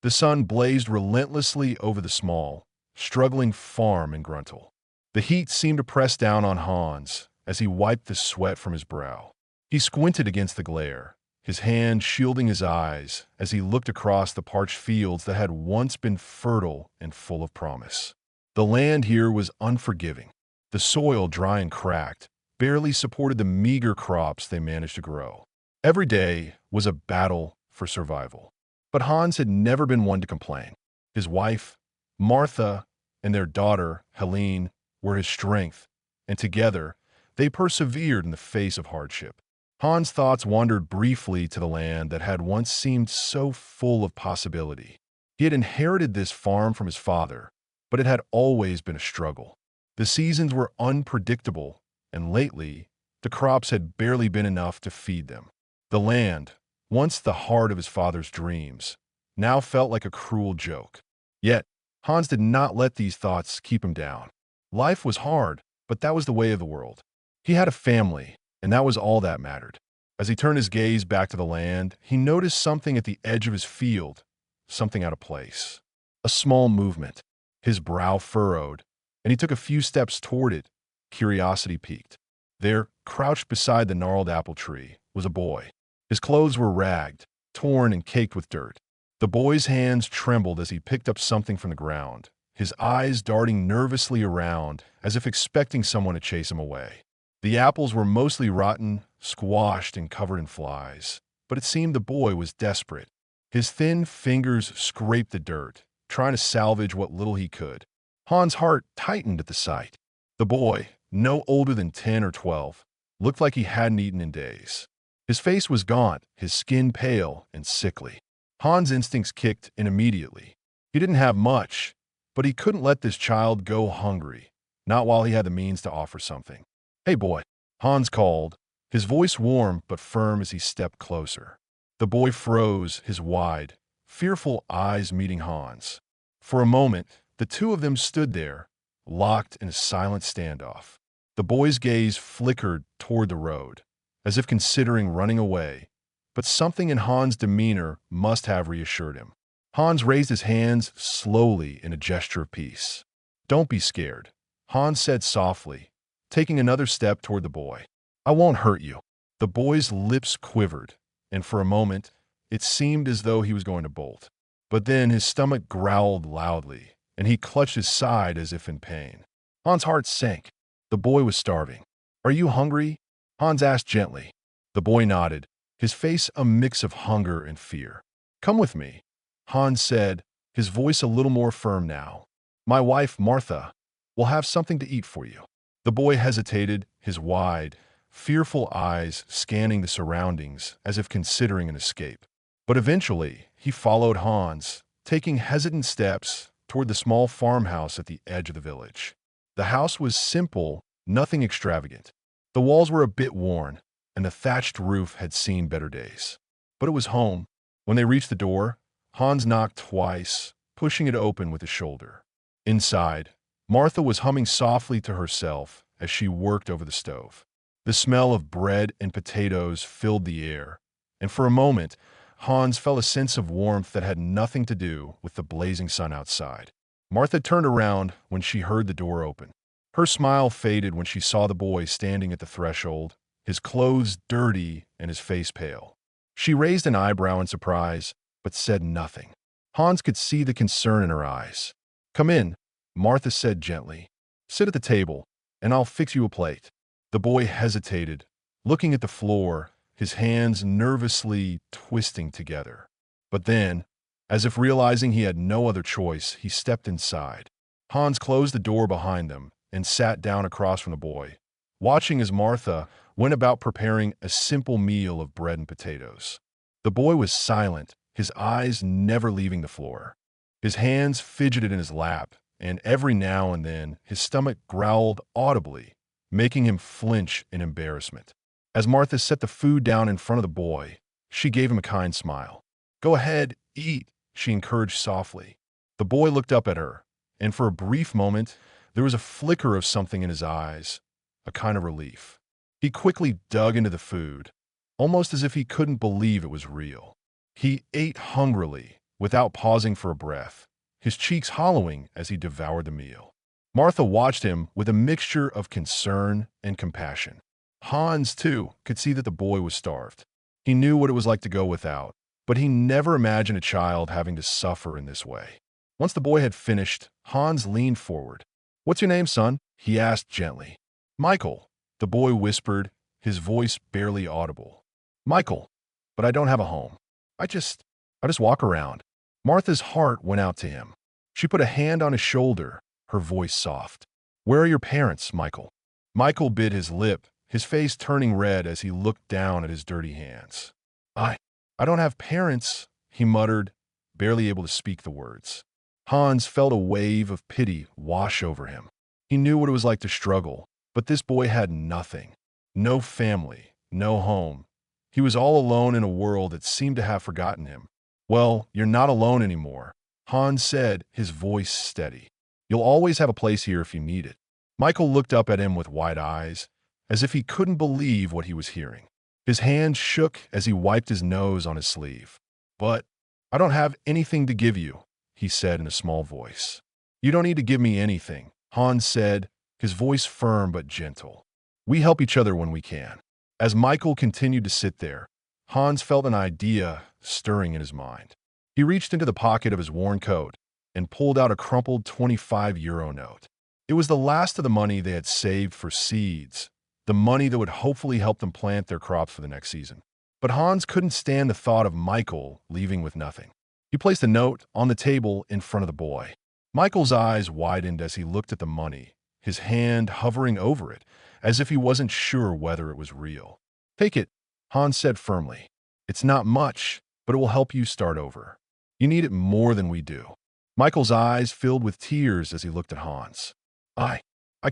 The sun blazed relentlessly over the small, struggling farm in Gruntle. The heat seemed to press down on Hans as he wiped the sweat from his brow. He squinted against the glare, his hand shielding his eyes as he looked across the parched fields that had once been fertile and full of promise. The land here was unforgiving. The soil, dry and cracked, barely supported the meager crops they managed to grow. Every day was a battle for survival. But Hans had never been one to complain. His wife, Martha, and their daughter, Helene, were his strength, and together they persevered in the face of hardship. Hans' thoughts wandered briefly to the land that had once seemed so full of possibility. He had inherited this farm from his father, but it had always been a struggle. The seasons were unpredictable, and lately, the crops had barely been enough to feed them. The land, once the heart of his father's dreams, now felt like a cruel joke. Yet, Hans did not let these thoughts keep him down. Life was hard, but that was the way of the world. He had a family, and that was all that mattered. As he turned his gaze back to the land, he noticed something at the edge of his field, something out of place. A small movement. His brow furrowed, and he took a few steps toward it. Curiosity piqued. There, crouched beside the gnarled apple tree, was a boy. His clothes were ragged, torn and caked with dirt. The boy's hands trembled as he picked up something from the ground, his eyes darting nervously around as if expecting someone to chase him away. The apples were mostly rotten, squashed, and covered in flies, but it seemed the boy was desperate. His thin fingers scraped the dirt, trying to salvage what little he could. Hans' heart tightened at the sight. The boy, no older than 10 or 12, looked like he hadn't eaten in days. His face was gaunt, his skin pale and sickly. Hans' instincts kicked in immediately. He didn't have much, but he couldn't let this child go hungry, not while he had the means to offer something. "Hey, boy," Hans called, his voice warm but firm as he stepped closer. The boy froze, his wide, fearful eyes meeting Hans. For a moment, the two of them stood there, locked in a silent standoff. The boy's gaze flickered toward the road, as if considering running away, but something in Hans' demeanor must have reassured him. Hans raised his hands slowly in a gesture of peace. "Don't be scared," Hans said softly, taking another step toward the boy. "I won't hurt you." The boy's lips quivered, and for a moment, it seemed as though he was going to bolt. But then his stomach growled loudly, and he clutched his side as if in pain. Hans' heart sank. The boy was starving. "Are you hungry?" Hans asked gently. The boy nodded, his face a mix of hunger and fear. "Come with me," Hans said, his voice a little more firm now. "My wife, Martha, will have something to eat for you." The boy hesitated, his wide, fearful eyes scanning the surroundings as if considering an escape. But eventually, he followed Hans, taking hesitant steps toward the small farmhouse at the edge of the village. The house was simple, nothing extravagant. The walls were a bit worn, and the thatched roof had seen better days. But it was home. When they reached the door, Hans knocked twice, pushing it open with his shoulder. Inside, Martha was humming softly to herself as she worked over the stove. The smell of bread and potatoes filled the air, and for a moment, Hans felt a sense of warmth that had nothing to do with the blazing sun outside. Martha turned around when she heard the door open. Her smile faded when she saw the boy standing at the threshold, his clothes dirty and his face pale. She raised an eyebrow in surprise, but said nothing. Hans could see the concern in her eyes. "Come in," Martha said gently. "Sit at the table, and I'll fix you a plate." The boy hesitated, looking at the floor, his hands nervously twisting together. But then, as if realizing he had no other choice, he stepped inside. Hans closed the door behind them and sat down across from the boy, watching as Martha went about preparing a simple meal of bread and potatoes. The boy was silent, his eyes never leaving the floor. His hands fidgeted in his lap, and every now and then his stomach growled audibly, making him flinch in embarrassment. As Martha set the food down in front of the boy, she gave him a kind smile. "Go ahead, eat," she encouraged softly. The boy looked up at her, and for a brief moment, there was a flicker of something in his eyes, a kind of relief. He quickly dug into the food, almost as if he couldn't believe it was real. He ate hungrily, without pausing for a breath, his cheeks hollowing as he devoured the meal. Martha watched him with a mixture of concern and compassion. Hans, too, could see that the boy was starved. He knew what it was like to go without, but he never imagined a child having to suffer in this way. Once the boy had finished, Hans leaned forward. "What's your name, son?" he asked gently. "Michael," the boy whispered, his voice barely audible. "Michael, but I don't have a home. I just walk around." Martha's heart went out to him. She put a hand on his shoulder, her voice soft. "Where are your parents, Michael?" Michael bit his lip, his face turning red as he looked down at his dirty hands. I don't have parents," he muttered, barely able to speak the words. Hans felt a wave of pity wash over him. He knew what it was like to struggle, but this boy had nothing. No family, no home. He was all alone in a world that seemed to have forgotten him. "Well, you're not alone anymore," Hans said, his voice steady. "You'll always have a place here if you need it." Michael looked up at him with wide eyes, as if he couldn't believe what he was hearing. His hand shook as he wiped his nose on his sleeve. "But I don't have anything to give you," he said in a small voice. "You don't need to give me anything," Hans said, his voice firm but gentle. "We help each other when we can." As Michael continued to sit there, Hans felt an idea stirring in his mind. He reached into the pocket of his worn coat and pulled out a crumpled 25-euro note. It was the last of the money they had saved for seeds, the money that would hopefully help them plant their crops for the next season. But Hans couldn't stand the thought of Michael leaving with nothing. He placed the note on the table in front of the boy. Michael's eyes widened as he looked at the money, his hand hovering over it, as if he wasn't sure whether it was real. "Take it," Hans said firmly. "It's not much, but it will help you start over. You need it more than we do." Michael's eyes filled with tears as he looked at Hans. I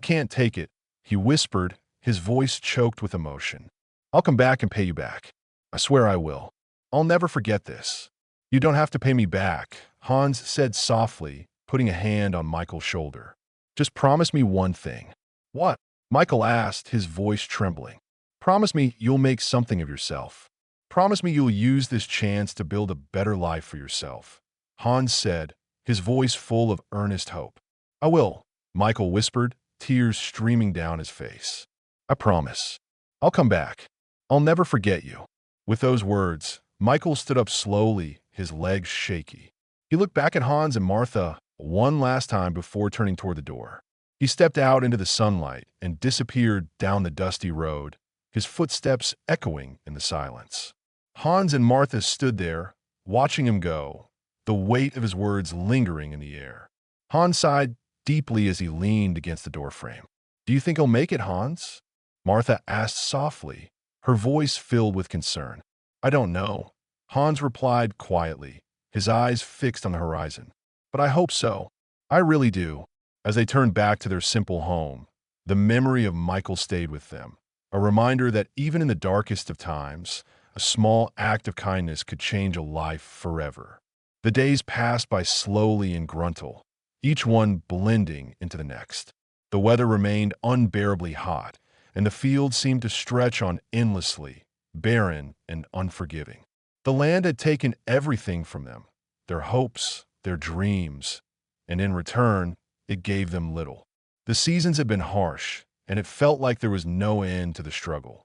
can't take it," he whispered, his voice choked with emotion. "I'll come back and pay you back. I swear I will. I'll never forget this." "You don't have to pay me back," Hans said softly, putting a hand on Michael's shoulder. "Just promise me one thing." "What?" Michael asked, his voice trembling. "Promise me you'll make something of yourself. Promise me you'll use this chance to build a better life for yourself," Hans said, his voice full of earnest hope. "I will," Michael whispered, tears streaming down his face. "I promise. I'll come back. I'll never forget you." With those words, Michael stood up slowly, his legs shaky. He looked back at Hans and Martha one last time before turning toward the door. He stepped out into the sunlight and disappeared down the dusty road, his footsteps echoing in the silence. Hans and Martha stood there, watching him go, the weight of his words lingering in the air. Hans sighed deeply as he leaned against the doorframe. "Do you think he'll make it, Hans?" Martha asked softly, her voice filled with concern. "I don't know," Hans replied quietly, his eyes fixed on the horizon. "But I hope so. I really do." As they turned back to their simple home, the memory of Michael stayed with them, a reminder that even in the darkest of times, a small act of kindness could change a life forever. The days passed by slowly in Gruntle, each one blending into the next. The weather remained unbearably hot, and the fields seemed to stretch on endlessly, barren and unforgiving. The land had taken everything from them, their hopes, their dreams, and in return, it gave them little. The seasons had been harsh, and it felt like there was no end to the struggle.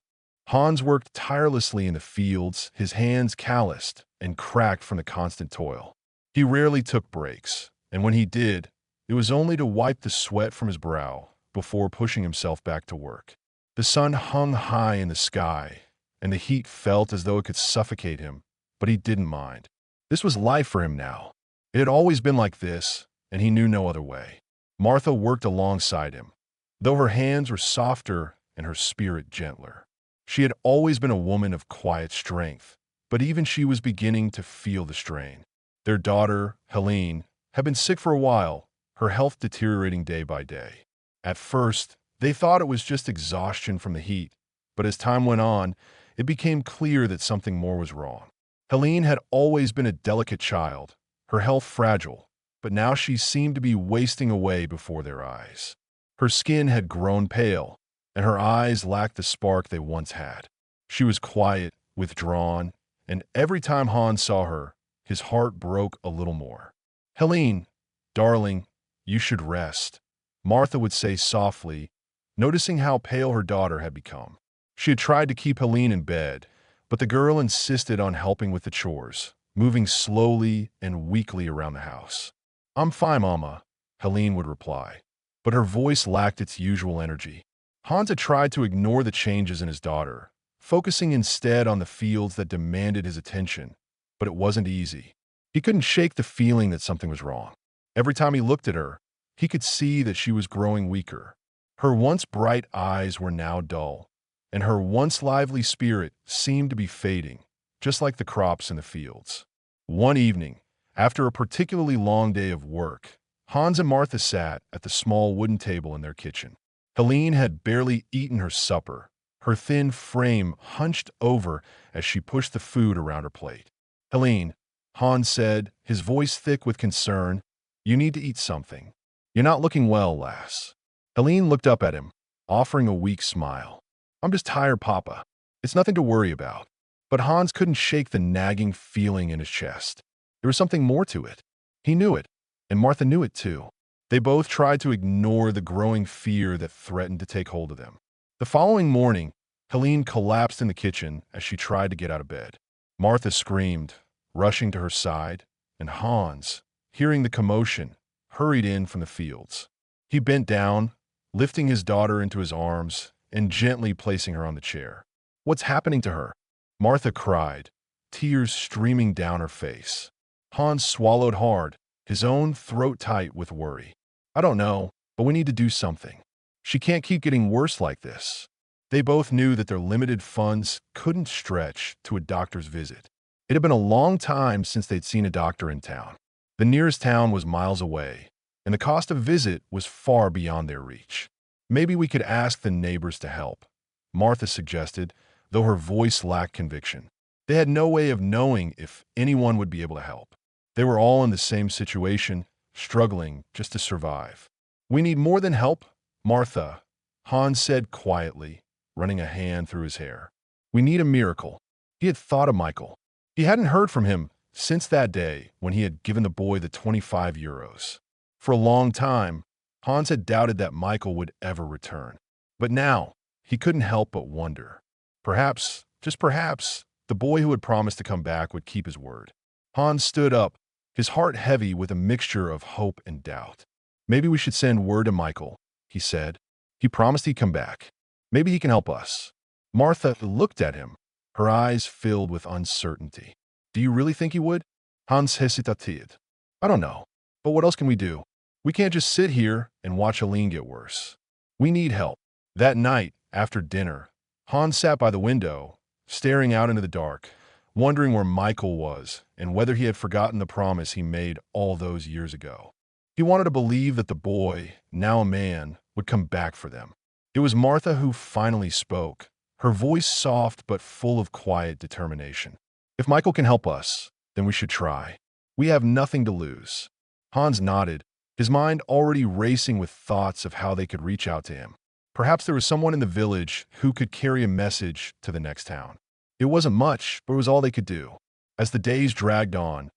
Hans worked tirelessly in the fields, his hands calloused and cracked from the constant toil. He rarely took breaks, and when he did, it was only to wipe the sweat from his brow before pushing himself back to work. The sun hung high in the sky, and the heat felt as though it could suffocate him, but he didn't mind. This was life for him now. It had always been like this, and he knew no other way. Martha worked alongside him, though her hands were softer and her spirit gentler. She had always been a woman of quiet strength, but even she was beginning to feel the strain. Their daughter, Helene, had been sick for a while, her health deteriorating day by day. At first, they thought it was just exhaustion from the heat, but as time went on, it became clear that something more was wrong. Helene had always been a delicate child, her health fragile, but now she seemed to be wasting away before their eyes. Her skin had grown pale, and her eyes lacked the spark they once had. She was quiet, withdrawn, and every time Hans saw her, his heart broke a little more. "Helene, darling, you should rest," Martha would say softly, noticing how pale her daughter had become. She had tried to keep Helene in bed, but the girl insisted on helping with the chores, moving slowly and weakly around the house. "I'm fine, Mama," Helene would reply, but her voice lacked its usual energy. Hans had tried to ignore the changes in his daughter, focusing instead on the fields that demanded his attention, but it wasn't easy. He couldn't shake the feeling that something was wrong. Every time he looked at her, he could see that she was growing weaker. Her once bright eyes were now dull, and her once lively spirit seemed to be fading, just like the crops in the fields. One evening, after a particularly long day of work, Hans and Martha sat at the small wooden table in their kitchen. Helene had barely eaten her supper, her thin frame hunched over as she pushed the food around her plate. "Helene," Hans said, his voice thick with concern, "you need to eat something. You're not looking well, lass." Helene looked up at him, offering a weak smile. "I'm just tired, Papa. It's nothing to worry about." But Hans couldn't shake the nagging feeling in his chest. There was something more to it. He knew it, and Martha knew it too. They both tried to ignore the growing fear that threatened to take hold of them. The following morning, Helene collapsed in the kitchen as she tried to get out of bed. Martha screamed, rushing to her side, and Hans, hearing the commotion, hurried in from the fields. He bent down, lifting his daughter into his arms and gently placing her on the chair. "What's happening to her?" Martha cried, tears streaming down her face. Hans swallowed hard, his own throat tight with worry. "I don't know, but we need to do something. She can't keep getting worse like this." They both knew that their limited funds couldn't stretch to a doctor's visit. It had been a long time since they'd seen a doctor in town. The nearest town was miles away, and the cost of visit was far beyond their reach. "Maybe we could ask the neighbors to help," Martha suggested, though her voice lacked conviction. They had no way of knowing if anyone would be able to help. They were all in the same situation, struggling just to survive. "We need more than help, Martha," Hans said quietly, running a hand through his hair. "We need a miracle." He had thought of Michael. He hadn't heard from him since that day when he had given the boy the 25 euros. For a long time, Hans had doubted that Michael would ever return. But now, he couldn't help but wonder. Perhaps, just perhaps, the boy who had promised to come back would keep his word. Hans stood up, his heart heavy with a mixture of hope and doubt. "Maybe we should send word to Michael," he said. "He promised he'd come back. Maybe he can help us." Martha looked at him, her eyes filled with uncertainty. "Do you really think he would?" Hans hesitated. "I don't know. But what else can we do? We can't just sit here and watch Helene get worse. We need help." That night, after dinner, Hans sat by the window, staring out into the dark, wondering where Michael was and whether he had forgotten the promise he made all those years ago. He wanted to believe that the boy, now a man, would come back for them. It was Martha who finally spoke, her voice soft but full of quiet determination. "If Michael can help us, then we should try. We have nothing to lose." Hans nodded, his mind already racing with thoughts of how they could reach out to him. Perhaps there was someone in the village who could carry a message to the next town. It wasn't much, but it was all they could do. As the days dragged on,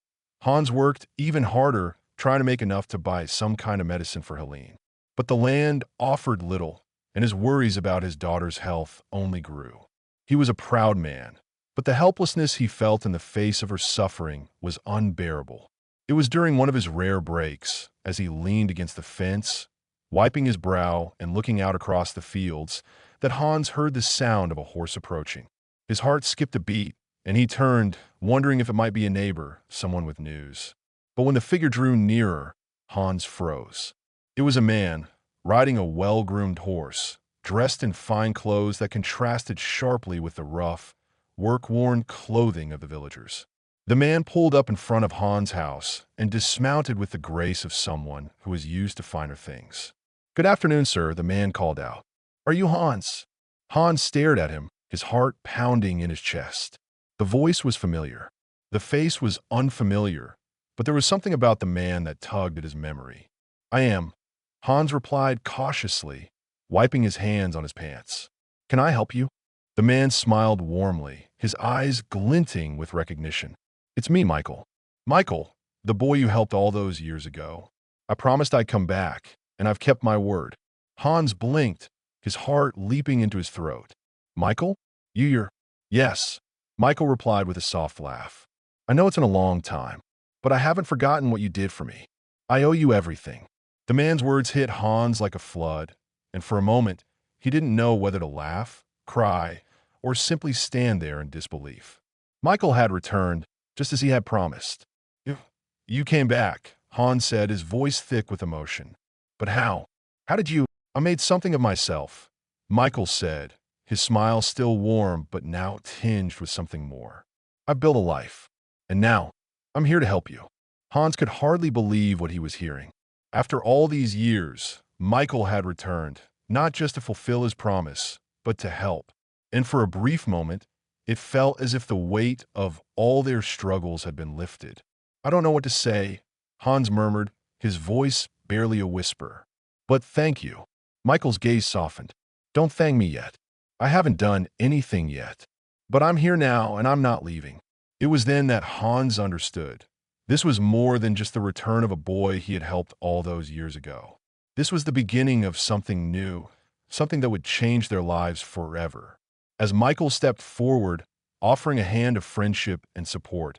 Hans worked even harder trying to make enough to buy some kind of medicine for Helene. But the land offered little, and his worries about his daughter's health only grew. He was a proud man, but the helplessness he felt in the face of her suffering was unbearable. It was during one of his rare breaks, as he leaned against the fence, wiping his brow and looking out across the fields, that Hans heard the sound of a horse approaching. His heart skipped a beat, and he turned, wondering if it might be a neighbor, someone with news. But when the figure drew nearer, Hans froze. It was a man, riding a well-groomed horse, dressed in fine clothes that contrasted sharply with the rough, work-worn clothing of the villagers. The man pulled up in front of Hans' house and dismounted with the grace of someone who is used to finer things. "Good afternoon, sir," the man called out. "Are you Hans?" Hans stared at him, his heart pounding in his chest. The voice was familiar. The face was unfamiliar, but there was something about the man that tugged at his memory. "I am," Hans replied cautiously, wiping his hands on his pants. "Can I help you?" The man smiled warmly, his eyes glinting with recognition. "It's me, Michael. Michael, the boy you helped all those years ago. I promised I'd come back, and I've kept my word. Hans blinked, his heart leaping into his throat. Michael? You're... Yes, Michael replied with a soft laugh. I know it's been a long time, but I haven't forgotten what you did for me. I owe you everything. The man's words hit Hans like a flood, and for a moment, he didn't know whether to laugh, cry, or simply stand there in disbelief. Michael had returned, just as he had promised. You came back, Hans said, his voice thick with emotion. But how? How did you? I made something of myself, Michael said, his smile still warm but now tinged with something more. I built a life, and now I'm here to help you. Hans could hardly believe what he was hearing. After all these years, Michael had returned, not just to fulfill his promise, but to help. And for a brief moment, it felt as if the weight of all their struggles had been lifted. I don't know what to say, Hans murmured, his voice barely a whisper. But thank you. Michael's gaze softened. Don't thank me yet. I haven't done anything yet. But I'm here now and I'm not leaving. It was then that Hans understood. This was more than just the return of a boy he had helped all those years ago. This was the beginning of something new, something that would change their lives forever. As Michael stepped forward, offering a hand of friendship and support,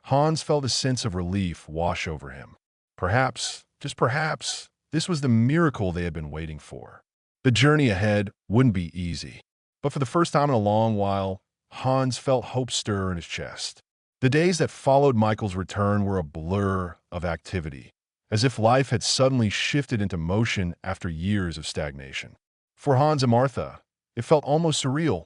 Hans felt a sense of relief wash over him. Perhaps, just perhaps, this was the miracle they had been waiting for. The journey ahead wouldn't be easy, but for the first time in a long while, Hans felt hope stir in his chest. The days that followed Michael's return were a blur of activity, as if life had suddenly shifted into motion after years of stagnation. For Hans and Martha, it felt almost surreal,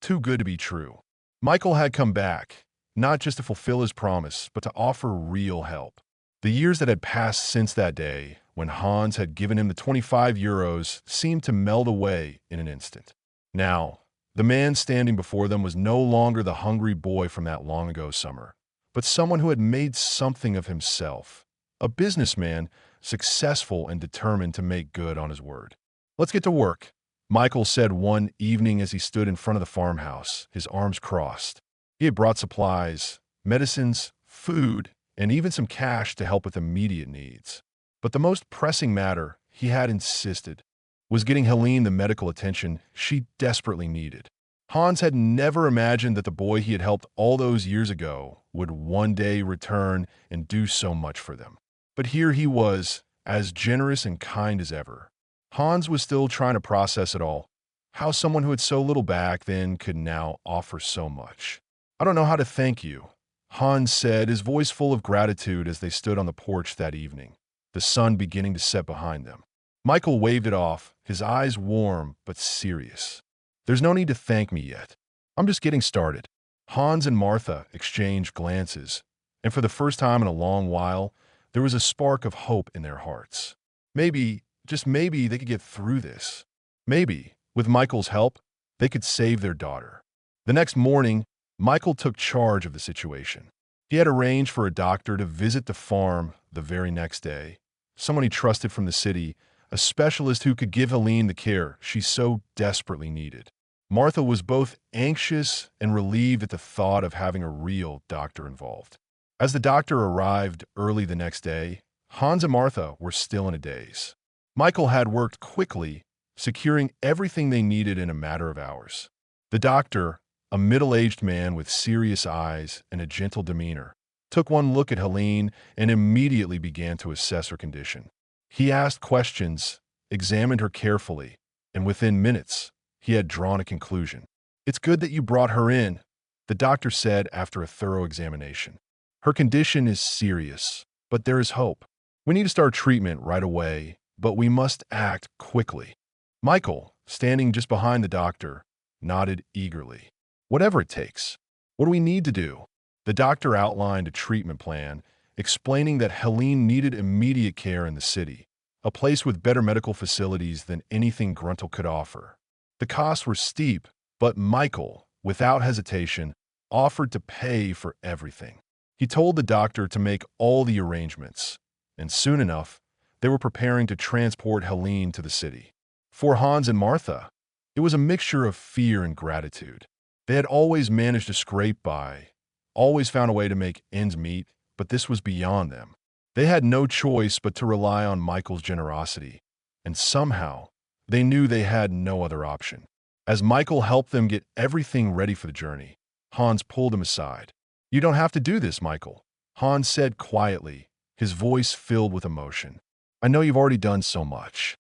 too good to be true. Michael had come back, not just to fulfill his promise, but to offer real help. The years that had passed since that day, when Hans had given him the 25 euros, seemed to melt away in an instant. Now, the man standing before them was no longer the hungry boy from that long-ago summer, but someone who had made something of himself. A businessman, successful and determined to make good on his word. Let's get to work, Michael said one evening as he stood in front of the farmhouse, his arms crossed. He had brought supplies, medicines, food, and even some cash to help with immediate needs. But the most pressing matter, he had insisted, was getting Helene the medical attention she desperately needed. Hans had never imagined that the boy he had helped all those years ago would one day return and do so much for them. But here he was, as generous and kind as ever. Hans was still trying to process it all, how someone who had so little back then could now offer so much. I don't know how to thank you, Hans said, his voice full of gratitude as they stood on the porch that evening, the sun beginning to set behind them. Michael waved it off, his eyes warm but serious. There's no need to thank me yet. I'm just getting started. Hans and Martha exchanged glances, and for the first time in a long while, there was a spark of hope in their hearts. Maybe, just maybe, they could get through this. Maybe, with Michael's help, they could save their daughter. The next morning, Michael took charge of the situation. He had arranged for a doctor to visit the farm the very next day, someone he trusted from the city, a specialist who could give Helene the care she so desperately needed. Martha was both anxious and relieved at the thought of having a real doctor involved. As the doctor arrived early the next day, Hans and Martha were still in a daze. Michael had worked quickly, securing everything they needed in a matter of hours. The doctor, a middle-aged man with serious eyes and a gentle demeanor, took one look at Helene and immediately began to assess her condition. He asked questions, examined her carefully, and within minutes, he had drawn a conclusion. It's good that you brought her in, the doctor said after a thorough examination. Her condition is serious, but there is hope. We need to start treatment right away, but we must act quickly. Michael, standing just behind the doctor, nodded eagerly. Whatever it takes. What do we need to do? The doctor outlined a treatment plan, explaining that Helene needed immediate care in the city, a place with better medical facilities than anything Gruntal could offer. The costs were steep, but Michael, without hesitation, offered to pay for everything. He told the doctor to make all the arrangements, and soon enough, they were preparing to transport Helene to the city. For Hans and Martha, it was a mixture of fear and gratitude. They had always managed to scrape by, always found a way to make ends meet, but this was beyond them. They had no choice but to rely on Michael's generosity, and somehow, they knew they had no other option. As Michael helped them get everything ready for the journey, Hans pulled him aside. "You don't have to do this, Michael," Hans said quietly, his voice filled with emotion. "I know you've already done so much."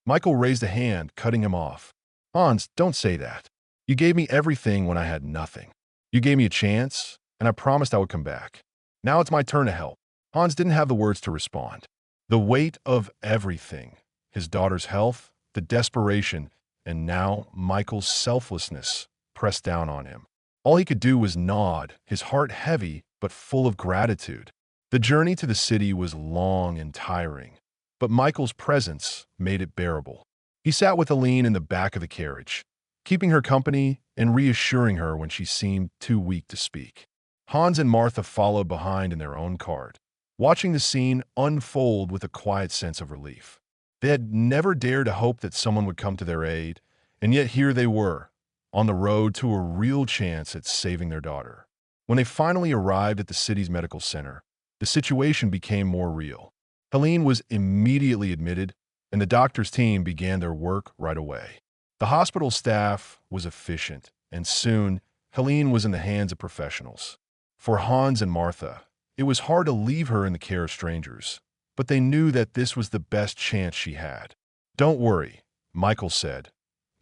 Michael raised a hand, cutting him off. "Hans, don't say that. You gave me everything when I had nothing. You gave me a chance, and I promised I would come back. Now it's my turn to help." Hans didn't have the words to respond. The weight of everything, his daughter's health, the desperation, and now Michael's selflessness, pressed down on him. All he could do was nod, his heart heavy but full of gratitude. The journey to the city was long and tiring, but Michael's presence made it bearable. He sat with Aline in the back of the carriage, keeping her company and reassuring her when she seemed too weak to speak. Hans and Martha followed behind in their own cart, watching the scene unfold with a quiet sense of relief. They had never dared to hope that someone would come to their aid, and yet here they were, on the road to a real chance at saving their daughter. When they finally arrived at the city's medical center, the situation became more real. Helene was immediately admitted, and the doctor's team began their work right away. The hospital staff was efficient, and soon, Helene was in the hands of professionals. For Hans and Martha, it was hard to leave her in the care of strangers, but they knew that this was the best chance she had. "Don't worry," Michael said,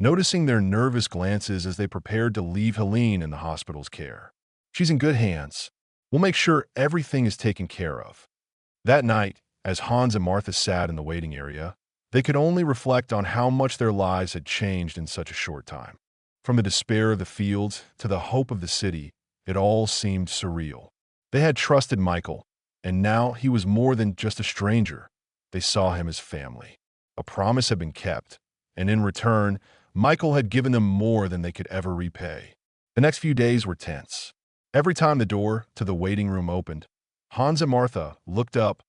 noticing their nervous glances as they prepared to leave Helene in the hospital's care. "She's in good hands. We'll make sure everything is taken care of." That night, as Hans and Martha sat in the waiting area, they could only reflect on how much their lives had changed in such a short time. From the despair of the fields to the hope of the city, it all seemed surreal. They had trusted Michael, and now he was more than just a stranger. They saw him as family. A promise had been kept, and in return, Michael had given them more than they could ever repay. The next few days were tense. Every time the door to the waiting room opened, Hans and Martha looked up,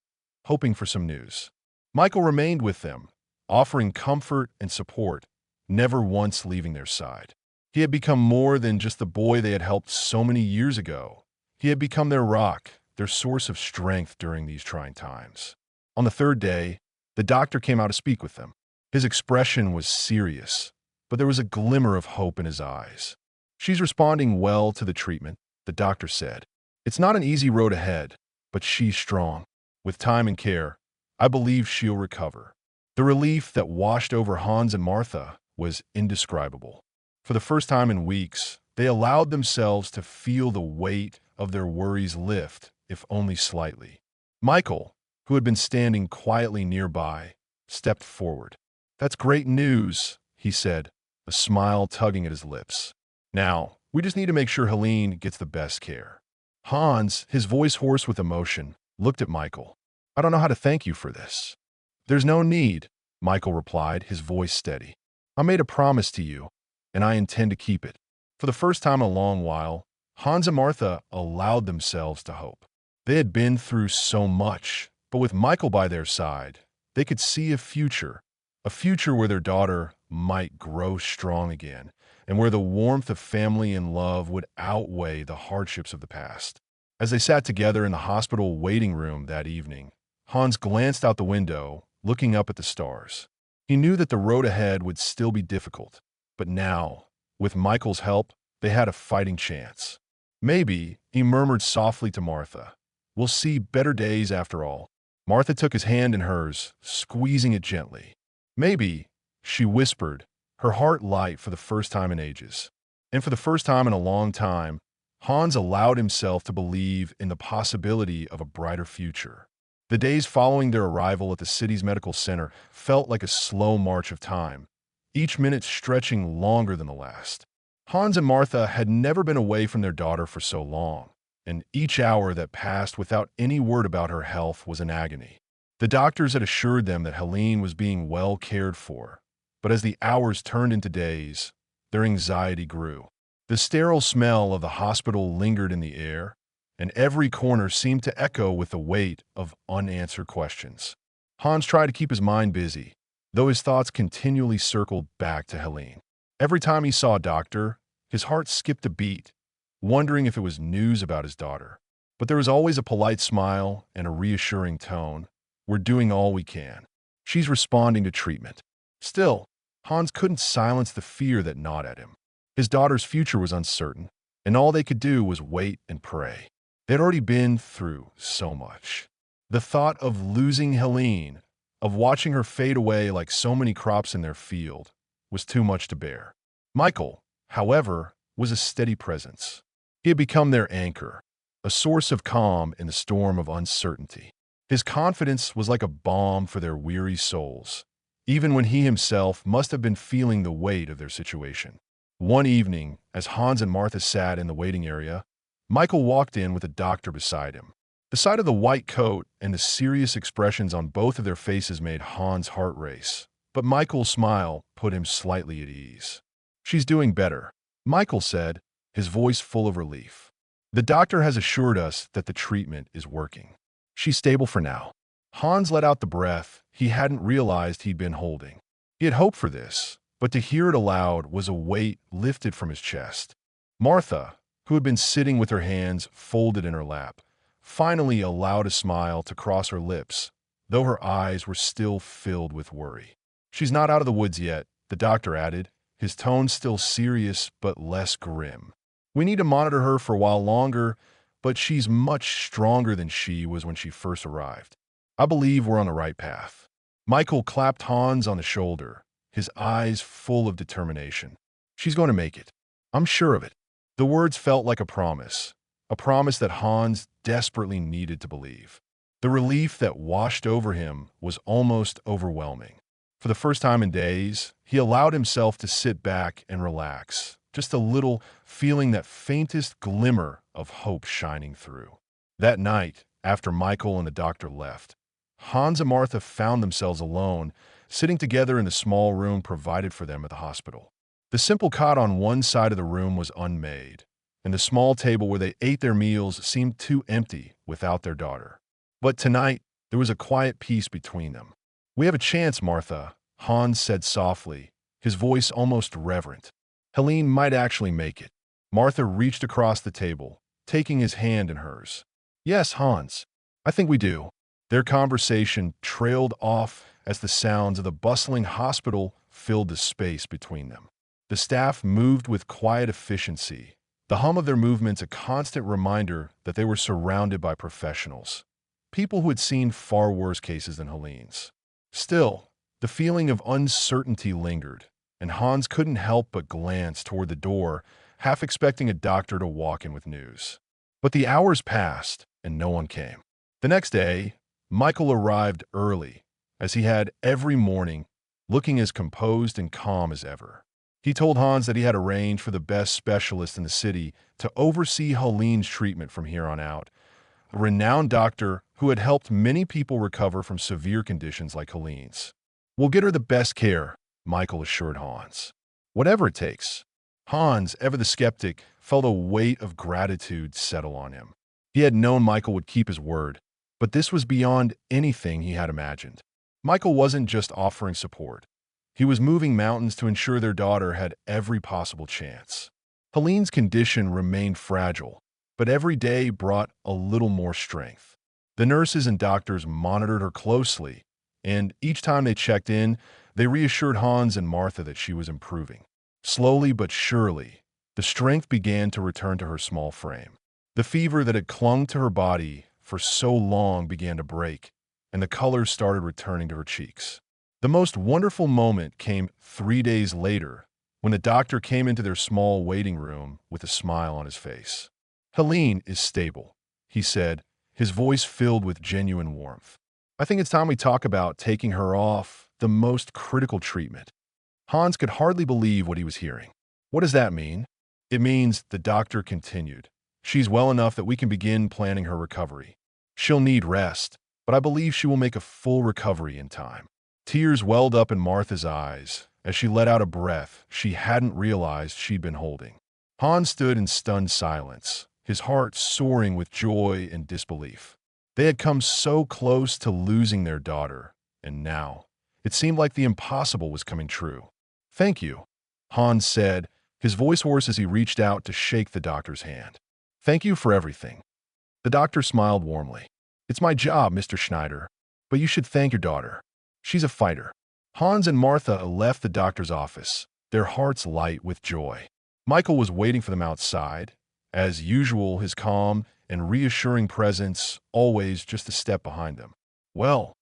hoping for some news. Michael remained with them, offering comfort and support, never once leaving their side. He had become more than just the boy they had helped so many years ago. He had become their rock, their source of strength during these trying times. On the third day, the doctor came out to speak with them. His expression was serious, but there was a glimmer of hope in his eyes. "She's responding well to the treatment," the doctor said. "It's not an easy road ahead, but she's strong. With time and care, I believe she'll recover." The relief that washed over Hans and Martha was indescribable. For the first time in weeks, they allowed themselves to feel the weight of their worries lift, if only slightly. Michael, who had been standing quietly nearby, stepped forward. "That's great news," he said, a smile tugging at his lips. "Now, we just need to make sure Helene gets the best care." Hans, his voice hoarse with emotion, looked at Michael. "I don't know how to thank you for this." "There's no need," Michael replied, his voice steady. "I made a promise to you, and I intend to keep it." For the first time in a long while, Hans and Martha allowed themselves to hope. They had been through so much, but with Michael by their side, they could see a future where their daughter might grow strong again, and where the warmth of family and love would outweigh the hardships of the past. As they sat together in the hospital waiting room that evening, Hans glanced out the window, looking up at the stars. He knew that the road ahead would still be difficult, but now, with Michael's help, they had a fighting chance. "Maybe," he murmured softly to Martha, "we'll see better days after all." Martha took his hand in hers, squeezing it gently. "Maybe," she whispered, her heart light for the first time in ages. And for the first time in a long time, Hans allowed himself to believe in the possibility of a brighter future. The days following their arrival at the city's medical center felt like a slow march of time, each minute stretching longer than the last. Hans and Martha had never been away from their daughter for so long, and each hour that passed without any word about her health was an agony. The doctors had assured them that Helene was being well cared for, but as the hours turned into days, their anxiety grew. The sterile smell of the hospital lingered in the air, and every corner seemed to echo with the weight of unanswered questions. Hans tried to keep his mind busy, though his thoughts continually circled back to Helene. Every time he saw a doctor, his heart skipped a beat, wondering if it was news about his daughter. But there was always a polite smile and a reassuring tone. We're doing all we can. She's responding to treatment. Still, Hans couldn't silence the fear that gnawed at him. His daughter's future was uncertain, and all they could do was wait and pray. They'd already been through so much. The thought of losing Helene, of watching her fade away like so many crops in their field, was too much to bear. Michael, however, was a steady presence. He had become their anchor, a source of calm in the storm of uncertainty. His confidence was like a balm for their weary souls, even when he himself must have been feeling the weight of their situation. One evening, as Hans and Martha sat in the waiting area, Michael walked in with a doctor beside him. The sight of the white coat and the serious expressions on both of their faces made Hans' heart race, but Michael's smile put him slightly at ease. "She's doing better," Michael said, his voice full of relief. "The doctor has assured us that the treatment is working. She's stable for now." Hans let out the breath he hadn't realized he'd been holding. He had hoped for this, but to hear it aloud was a weight lifted from his chest. Martha, who had been sitting with her hands folded in her lap, finally allowed a smile to cross her lips, though her eyes were still filled with worry. "She's not out of the woods yet," the doctor added, his tone still serious but less grim. "We need to monitor her for a while longer, but she's much stronger than she was when she first arrived. I believe we're on the right path." Michael clapped Hans on the shoulder, his eyes full of determination. "She's going to make it. I'm sure of it." The words felt like a promise that Hans desperately needed to believe. The relief that washed over him was almost overwhelming. For the first time in days, he allowed himself to sit back and relax, just a little, feeling that faintest glimmer of hope shining through. That night, after Michael and the doctor left, Hans and Martha found themselves alone, sitting together in the small room provided for them at the hospital. The simple cot on one side of the room was unmade, and the small table where they ate their meals seemed too empty without their daughter. But tonight, there was a quiet peace between them. "We have a chance, Martha," Hans said softly, his voice almost reverent. "Helene might actually make it." Martha reached across the table, taking his hand in hers. "Yes, Hans, I think we do." Their conversation trailed off as the sounds of the bustling hospital filled the space between them. The staff moved with quiet efficiency, the hum of their movements a constant reminder that they were surrounded by professionals, people who had seen far worse cases than Helene's. Still, the feeling of uncertainty lingered, and Hans couldn't help but glance toward the door, half expecting a doctor to walk in with news. But the hours passed, and no one came. The next day, Michael arrived early, as he had every morning, looking as composed and calm as ever. He told Hans that he had arranged for the best specialist in the city to oversee Helene's treatment from here on out, a renowned doctor who had helped many people recover from severe conditions like Helene's. "We'll get her the best care," Michael assured Hans. "Whatever it takes." Hans, ever the skeptic, felt a weight of gratitude settle on him. He had known Michael would keep his word, but this was beyond anything he had imagined. Michael wasn't just offering support. He was moving mountains to ensure their daughter had every possible chance. Helene's condition remained fragile, but every day brought a little more strength. The nurses and doctors monitored her closely, and each time they checked in, they reassured Hans and Martha that she was improving. Slowly but surely, the strength began to return to her small frame. The fever that had clung to her body for so long began to break, and the colors started returning to her cheeks. The most wonderful moment came 3 days later, when the doctor came into their small waiting room with a smile on his face. "Helene is stable," he said, his voice filled with genuine warmth. "I think it's time we talk about taking her off the most critical treatment." Hans could hardly believe what he was hearing. "What does that mean?" "It means," the doctor continued, "she's well enough that we can begin planning her recovery. She'll need rest, but I believe she will make a full recovery in time." Tears welled up in Martha's eyes as she let out a breath she hadn't realized she'd been holding. Hans stood in stunned silence, his heart soaring with joy and disbelief. They had come so close to losing their daughter, and now it seemed like the impossible was coming true. "Thank you," Hans said, his voice hoarse as he reached out to shake the doctor's hand. "Thank you for everything." The doctor smiled warmly. It's my job, Mr. Schneider, but you should thank your daughter. She's a fighter. Hans and Martha left the doctor's office, their hearts light with joy. Michael was waiting for them outside. As usual, his calm and reassuring presence always just a step behind them. Well,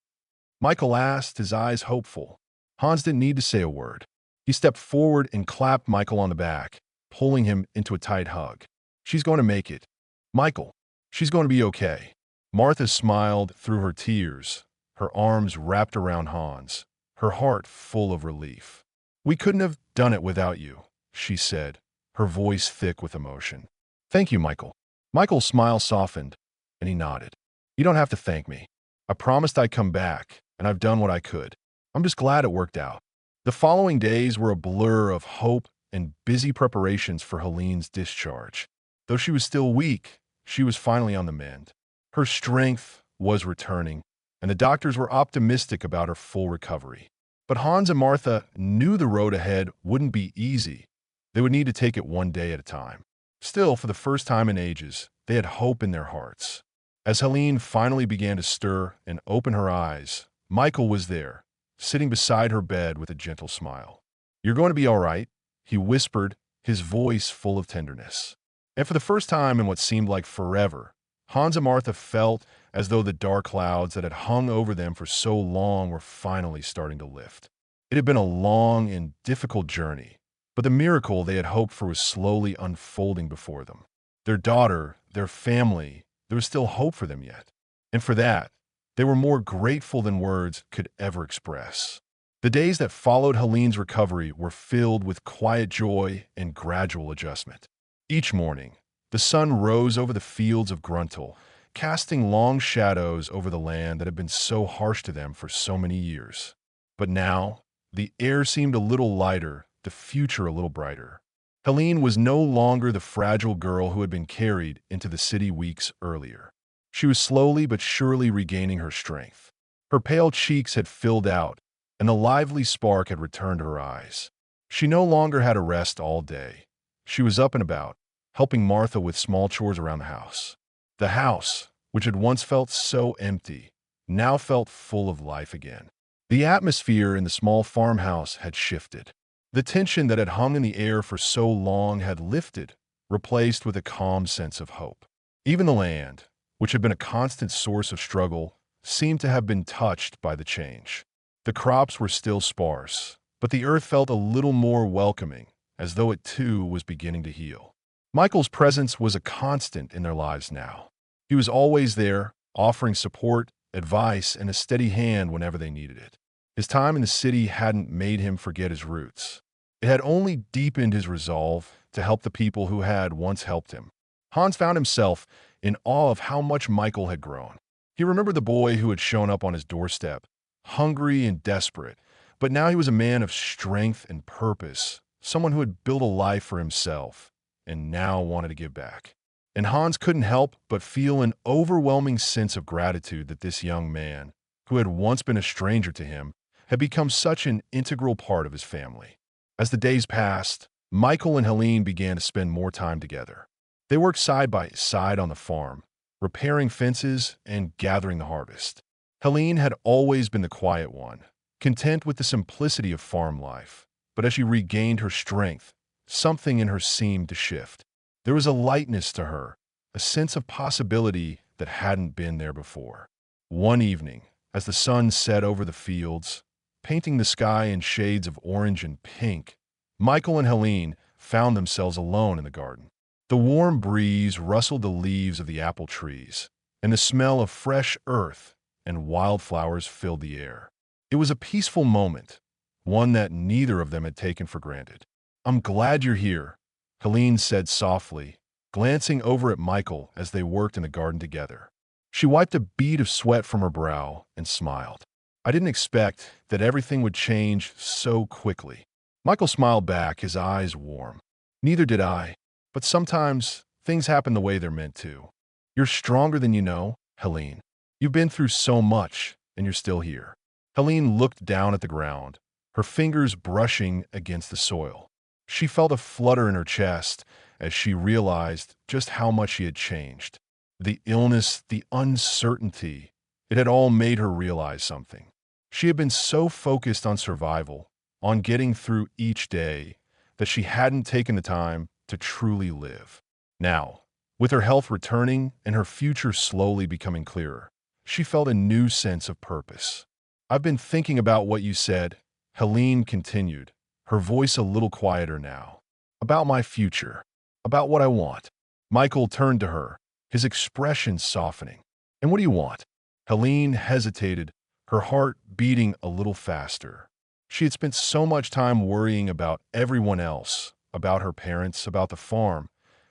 Michael asked, his eyes hopeful. Hans didn't need to say a word. He stepped forward and clapped Michael on the back, pulling him into a tight hug. She's going to make it. Michael, she's going to be okay. Martha smiled through her tears, her arms wrapped around Hans, her heart full of relief. We couldn't have done it without you, she said, her voice thick with emotion. Thank you, Michael. Michael's smile softened, and he nodded. You don't have to thank me. I promised I'd come back, and I've done what I could. I'm just glad it worked out. The following days were a blur of hope and busy preparations for Helene's discharge. Though she was still weak, she was finally on the mend. Her strength was returning, and the doctors were optimistic about her full recovery. But Hans and Martha knew the road ahead wouldn't be easy. They would need to take it one day at a time. Still, for the first time in ages, they had hope in their hearts. As Helene finally began to stir and open her eyes, Michael was there, sitting beside her bed with a gentle smile. You're going to be all right, he whispered, his voice full of tenderness. And for the first time in what seemed like forever, Hans and Martha felt as though the dark clouds that had hung over them for so long were finally starting to lift. It had been a long and difficult journey, but the miracle they had hoped for was slowly unfolding before them. Their daughter, their family, there was still hope for them yet. And for that, they were more grateful than words could ever express. The days that followed Helene's recovery were filled with quiet joy and gradual adjustment. Each morning, the sun rose over the fields of Gruntal, casting long shadows over the land that had been so harsh to them for so many years. But now, the air seemed a little lighter, the future a little brighter. Helene was no longer the fragile girl who had been carried into the city weeks earlier. She was slowly but surely regaining her strength. Her pale cheeks had filled out, and the lively spark had returned to her eyes. She no longer had to rest all day. She was up and about, helping Martha with small chores around the house. The house, which had once felt so empty, now felt full of life again. The atmosphere in the small farmhouse had shifted. The tension that had hung in the air for so long had lifted, replaced with a calm sense of hope. Even the land, which had been a constant source of struggle, seemed to have been touched by the change. The crops were still sparse, but the earth felt a little more welcoming, as though it too was beginning to heal. Michael's presence was a constant in their lives now. He was always there, offering support, advice, and a steady hand whenever they needed it. His time in the city hadn't made him forget his roots. It had only deepened his resolve to help the people who had once helped him. Hans found himself in awe of how much Michael had grown. He remembered the boy who had shown up on his doorstep, hungry and desperate, but now he was a man of strength and purpose, someone who had built a life for himself and now wanted to give back. And Hans couldn't help but feel an overwhelming sense of gratitude that this young man, who had once been a stranger to him, had become such an integral part of his family. As the days passed, Michael and Helene began to spend more time together. They worked side by side on the farm, repairing fences and gathering the harvest. Helene had always been the quiet one, content with the simplicity of farm life. But as she regained her strength, something in her seemed to shift. There was a lightness to her, a sense of possibility that hadn't been there before. One evening, as the sun set over the fields, painting the sky in shades of orange and pink, Michael and Helene found themselves alone in the garden. The warm breeze rustled the leaves of the apple trees, and the smell of fresh earth and wildflowers filled the air. It was a peaceful moment, one that neither of them had taken for granted. "I'm glad you're here," Helene said softly, glancing over at Michael as they worked in the garden together. She wiped a bead of sweat from her brow and smiled. "I didn't expect that everything would change so quickly." Michael smiled back, his eyes warm. "Neither did I, but sometimes things happen the way they're meant to. You're stronger than you know, Helene. You've been through so much, and you're still here." Helene looked down at the ground, her fingers brushing against the soil. She felt a flutter in her chest as she realized just how much she had changed. The illness, the uncertainty, it had all made her realize something. She had been so focused on survival, on getting through each day, that she hadn't taken the time to truly live. Now, with her health returning and her future slowly becoming clearer, she felt a new sense of purpose. I've been thinking about what you said, Helene continued, her voice a little quieter now. About my future, about what I want. Michael turned to her, his expression softening. And what do you want? Helene hesitated, her heart beating a little faster. She had spent so much time worrying about everyone else, about her parents, about the farm,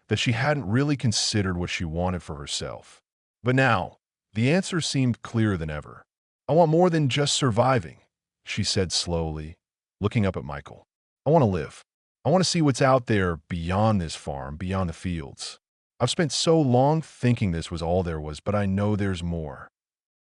that she hadn't really considered what she wanted for herself. But now, the answer seemed clearer than ever. I want more than just surviving, she said slowly, looking up at Michael. I want to live. I want to see what's out there beyond this farm, beyond the fields. I've spent so long thinking this was all there was, but I know there's more.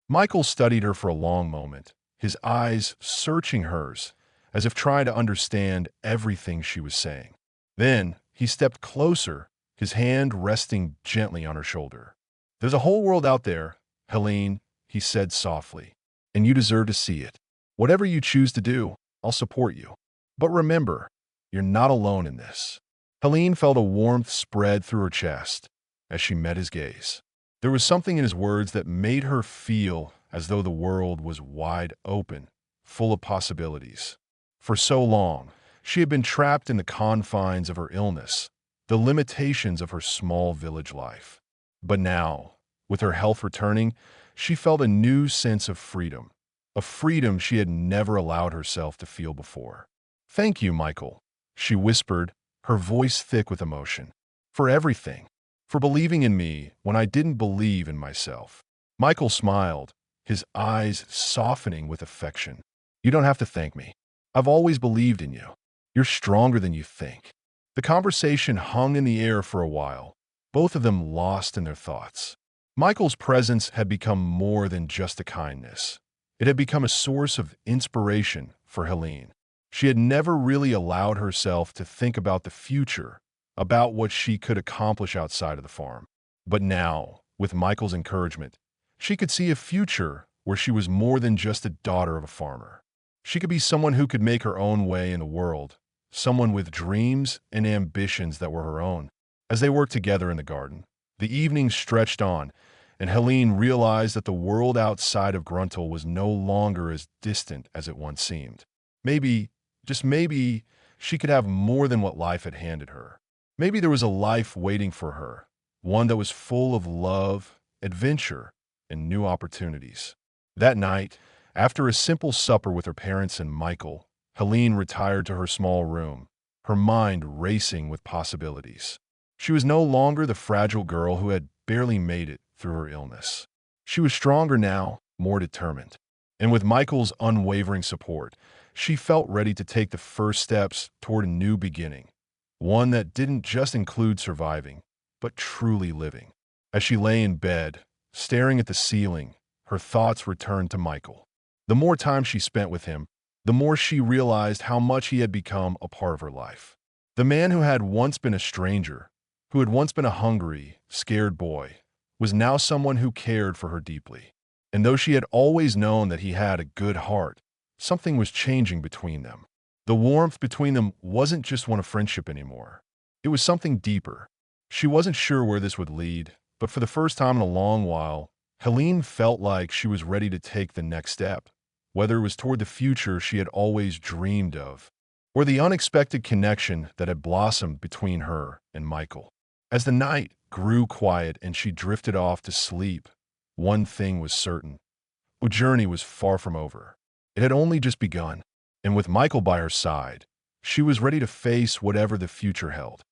Michael studied her for a long moment, his eyes searching hers, as if trying to understand everything she was saying. Then he stepped closer, his hand resting gently on her shoulder. There's a whole world out there, Helene, he said softly, and you deserve to see it. Whatever you choose to do, I'll support you. But remember, you're not alone in this. Helene felt a warmth spread through her chest as she met his gaze. There was something in his words that made her feel as though the world was wide open, full of possibilities. For so long, she had been trapped in the confines of her illness, the limitations of her small village life. But now, with her health returning, she felt a new sense of freedom, a freedom she had never allowed herself to feel before. Thank you, Michael, she whispered, her voice thick with emotion. For everything. For believing in me when I didn't believe in myself. Michael smiled, his eyes softening with affection. You don't have to thank me. I've always believed in you. You're stronger than you think. The conversation hung in the air for a while, both of them lost in their thoughts. Michael's presence had become more than just a kindness. It had become a source of inspiration for Helene. She had never really allowed herself to think about the future, about what she could accomplish outside of the farm. But now, with Michael's encouragement, she could see a future where she was more than just a daughter of a farmer. She could be someone who could make her own way in the world, someone with dreams and ambitions that were her own. As they worked together in the garden, the evening stretched on, and Helene realized that the world outside of Gruntle was no longer as distant as it once seemed. Maybe, just maybe, she could have more than what life had handed her. Maybe there was a life waiting for her, one that was full of love, adventure, and new opportunities. That night, after a simple supper with her parents and Michael, Helene retired to her small room, her mind racing with possibilities. She was no longer the fragile girl who had barely made it through her illness. She was stronger now, more determined. And with Michael's unwavering support, she felt ready to take the first steps toward a new beginning, one that didn't just include surviving, but truly living. As she lay in bed, staring at the ceiling, her thoughts returned to Michael. The more time she spent with him, the more she realized how much he had become a part of her life. The man who had once been a stranger, who had once been a hungry, scared boy, was now someone who cared for her deeply. And though she had always known that he had a good heart, something was changing between them. The warmth between them wasn't just one of friendship anymore. It was something deeper. She wasn't sure where this would lead, but for the first time in a long while, Helene felt like she was ready to take the next step, whether it was toward the future she had always dreamed of, or the unexpected connection that had blossomed between her and Michael. As the night grew quiet and she drifted off to sleep, one thing was certain. The journey was far from over. It had only just begun, and with Michael by her side, she was ready to face whatever the future held.